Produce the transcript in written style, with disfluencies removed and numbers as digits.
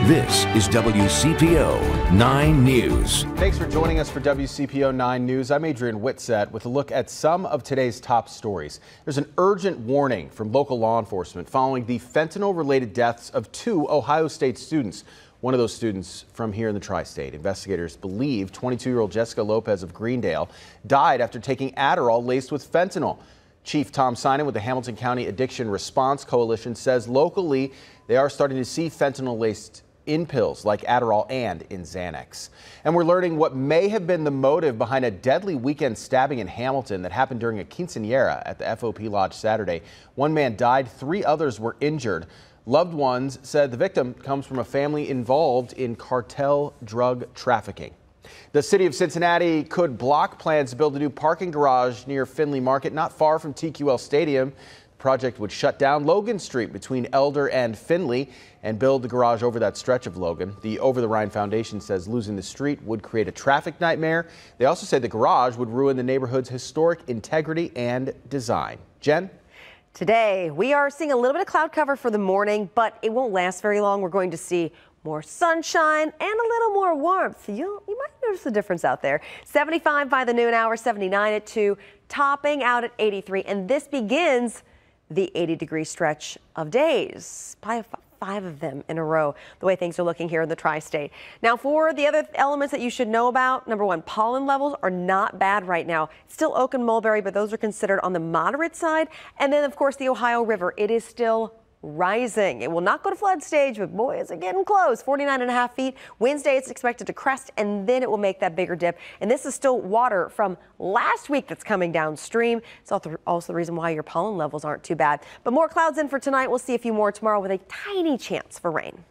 This is WCPO 9 News. Thanks for joining us for WCPO 9 News. I'm Adrian Whitsett with a look at some of today's top stories. There's an urgent warning from local law enforcement following the fentanyl-related deaths of 2 Ohio State students. One of those students from here in the tri-state. Investigators believe 22-year-old Jessica Lopez of Greendale died after taking Adderall laced with fentanyl. Chief Tom Sinan with the Hamilton County Addiction Response Coalition says locally they are starting to see fentanyl-laced in pills like Adderall and in Xanax. And we're learning what may have been the motive behind a deadly weekend stabbing in Hamilton that happened during a quinceanera at the FOP Lodge Saturday. One man died, 3 others were injured. Loved ones said the victim comes from a family involved in cartel drug trafficking. The city of Cincinnati could block plans to build a new parking garage near Findlay Market, not far from TQL Stadium. The project would shut down Logan Street between Elder and Findlay and build the garage over that stretch of Logan. The Over the Rhine Foundation says losing the street would create a traffic nightmare. They also say the garage would ruin the neighborhood's historic integrity and design. Jen? Today, we are seeing a little bit of cloud cover for the morning, but it won't last very long. We're going to see more sunshine and a little more warmth. You might notice the difference out there. 75 by the noon hour, 79 at 2, topping out at 83. And this begins the 80-degree stretch of days. 5 of them in a row, the way things are looking here in the tri-state. Now, for the other elements that you should know about, number 1, pollen levels are not bad right now. Still oak and mulberry, but those are considered on the moderate side. And then, of course, the Ohio River, it is still rising. It will not go to flood stage, but boy, is it getting close. 49.5 feet. Wednesday, it's expected to crest, and then it will make that bigger dip. And this is still water from last week that's coming downstream. It's also the reason why your pollen levels aren't too bad. But more clouds in for tonight. We'll see a few more tomorrow with a tiny chance for rain.